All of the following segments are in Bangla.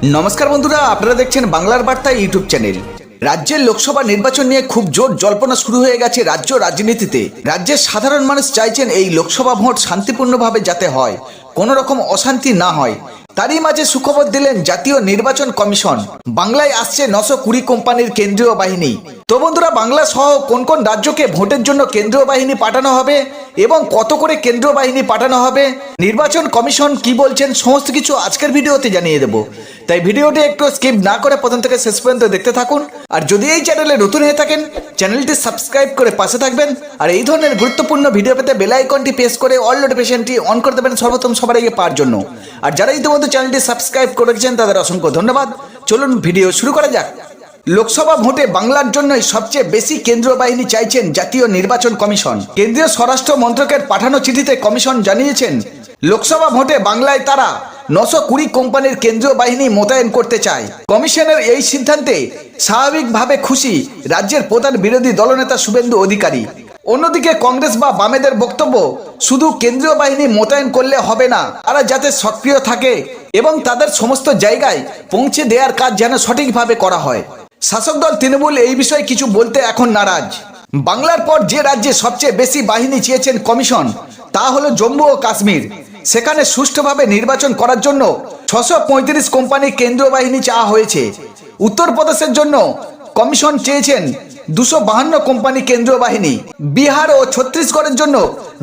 नमस्कार बंधुरा आपनारा देखছেন বাংলার বার্তা ইউটিউব চ্যানেল। রাজ্যের লোকসভা নির্বাচন নিয়ে খুব জোর জল্পনা শুরু হয়ে গেছে রাজ্য রাজনীতিতে। রাজ্যের সাধারণ মানুষ চাইছেন এই লোকসভা ভোট শান্তিপূর্ণভাবে যাতে হয়, কোনো রকম অশান্তি না হয়। তারই মাঝে সুখবর দিলেন জাতীয় নির্বাচন কমিশন। বাংলায় আসছে 920 কোম্পানির কেন্দ্রীয় বাহিনী। তো বন্ধুরা, বাংলা সহ কোন কোন রাজ্যকে ভোটের জন্য কেন্দ্রীয় বাহিনী পাঠানো হবে এবং কত করে কেন্দ্রীয় বাহিনী পাঠানো হবে, নির্বাচন কমিশন কি বলছেন, সমস্ত কিছু আজকের ভিডিওতে জানিয়ে দেব। তাই ভিডিওটি একটু স্কিপ না করে প্রথম থেকে শেষ পর্যন্ত দেখতে থাকুন। আর যদি এই চ্যানেলে নতুন হয়ে থাকেন, চ্যানেলটি সাবস্ক্রাইব করে পাশে থাকবেন। আর এই ধরনের গুরুত্বপূর্ণ ভিডিও পেতে বেল আইকনটি প্রেস করে অল নোটিফিকেশনটি অন করে দেবেন সর্বপ্রথম সবার আগে পাওয়ার জন্য। আর যারা ইতিমধ্যে চ্যানেলটি সাবস্ক্রাইব করেছেন তাদের অসংখ্য ধন্যবাদ। চলুন ভিডিও শুরু করা যাক। লোকসভা ভোটে বাংলার জন্যই সবচেয়ে বেশি কেন্দ্রীয় বাহিনী চাইছেন জাতীয় নির্বাচন কমিশন। কেন্দ্রীয় স্বরাষ্ট্র মন্ত্রকের পাঠানো চিঠিতে কমিশন জানিয়েছেন, লোকসভা ভোটে বাংলায় তারা 920 কোম্পানির কেন্দ্রীয় বাহিনী মোতায়েন করতে চায়। কমিশনের এই সিদ্ধান্তে স্বাভাবিকভাবে খুশি রাজ্যের প্রধান বিরোধী দলনেতা শুভেন্দু অধিকারী। অন্যদিকে কংগ্রেস বা বামেদের বক্তব্য, শুধু কেন্দ্রীয় বাহিনী মোতায়েন করলে হবে না, তারা যাতে সক্রিয় থাকে এবং তাদের সমস্ত জায়গায় পৌঁছে দেওয়ার কাজ যেন সঠিকভাবে করা হয়। শাসক দল তৃণমূল এই বিষয়ে কিছু বলতে এখন নারাজ। বাংলার পর যে রাজ্যে সবচেয়ে বেশি বাহিনী চেয়েছেন কমিশন তা হলো জম্মু ও কাশ্মীর। সেখানে সুষ্ঠুভাবে নির্বাচন করার জন্য 635 কোম্পানি কেন্দ্রীয় বাহিনী চাওয়া হয়েছে। উত্তরপ্রদেশের জন্য কমিশন চেয়েছেন 252 কোম্পানি কেন্দ্রীয় বাহিনী। বিহার ও ছত্তিশগড়ের জন্য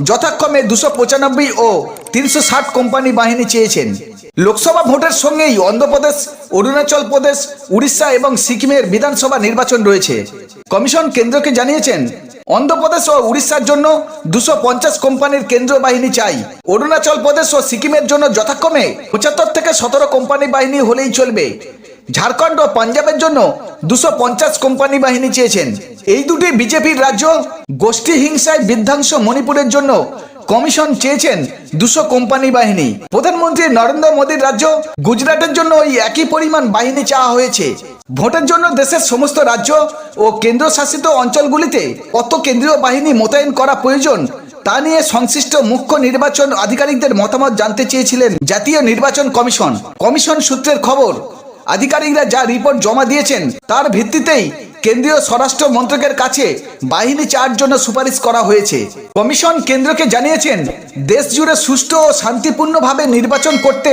যথাক্রমে 295 ও 360 কোম্পানি বাহিনী চেয়েছেন। লোকসভা ভোটের সঙ্গেই অন্ধ্রপ্রদেশ, অরুণাচল প্রদেশ, উড়িষ্যা এবং সিকিমের বিধানসভা নির্বাচন রয়েছে। কমিশন কেন্দ্রকে জানিয়েছেন, অন্ধ্রপ্রদেশ ও উড়িষ্যার জন্য 250 কোম্পানির কেন্দ্রীয় বাহিনী চাই। অরুণাচল প্রদেশ ও সিকিমের জন্য যথাক্রমে 75 থেকে 17 কোম্পানি বাহিনী হলেই চলবে। ঝাড়খণ্ড ও পাঞ্জাবের জন্য 250 কোম্পানি বাহিনী চেয়েছেন। এই দুটি বিজেপির রাজ্য। গোষ্ঠী হিংসায় বিধ্বংস মণিপুরের জন্য কমিশন চেয়েছেন 200 কোম্পানি বাহিনী। প্রধানমন্ত্রী নরেন্দ্র মোদীর রাজ্য গুজরাটের জন্য ওই একই পরিমাণ বাহিনী চাওয়া হয়েছে। ভোটের জন্য দেশের সমস্ত রাজ্য ও কেন্দ্রশাসিত অঞ্চলগুলিতে কত কেন্দ্রীয় বাহিনী মোতায়েন করা প্রয়োজন তা নিয়ে সংশ্লিষ্ট মুখ্য নির্বাচন আধিকারিকদের মতামত জানতে চেয়েছিলেন জাতীয় নির্বাচন কমিশন। কমিশন সূত্রের খবর, আধিকারিকরা যা রিপোর্ট জমা দিয়েছেন তার ভিত্তিতেই কেন্দ্রীয় স্বরাষ্ট্র মন্ত্রকের কাছে বাহিনী চাওয়ার জন্য সুপারিশ করা হয়েছে। কমিশন কেন্দ্রকে জানিয়েছেন, দেশ জুড়ে সুষ্ঠু ও শান্তিপূর্ণভাবে নির্বাচন করতে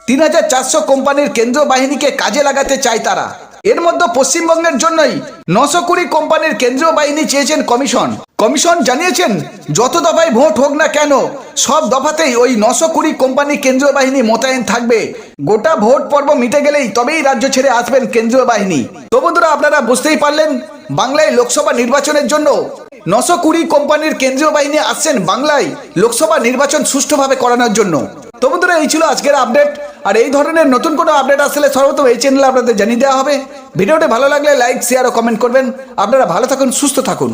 3400 কোম্পানির কেন্দ্রীয় বাহিনীকে কাজে লাগাতে চায় তারা। এর মধ্যে পশ্চিমবঙ্গের জন্যই 920 কোম্পানির কেন্দ্রীয় বাহিনী চেয়েছেন কমিশন। কমিশন জানিয়েছেন, যত দফায় ভোট হোক না কেন সব দফাতেই ওই 920 কোম্পানি কেন্দ্রীয় বাহিনী মোতায়েন থাকবে। গোটা ভোট পর্ব মিটে গেলেই তবেই রাজ্য ছেড়ে আসবেন কেন্দ্রীয় বাহিনী। তো বন্ধুরা, আপনারা বুঝতেই পারলেন, বাংলায় লোকসভা নির্বাচনের জন্য 920 কোম্পানির কেন্দ্রীয় বাহিনী আসছেন বাংলায় লোকসভা নির্বাচন সুষ্ঠুভাবে করানোর জন্য। তো বন্ধুরা, এই ছিল আজকের আপডেট। আর এই ধরনের নতুন কোনো আপডেট আসলে সর্বপ্রথম এই চ্যানেলে আপনাদের জানিয়ে দেওয়া হবে। ভিডিওটি ভালো লাগলে লাইক, শেয়ার ও কমেন্ট করবেন। আপনারা ভালো থাকুন, সুস্থ থাকুন।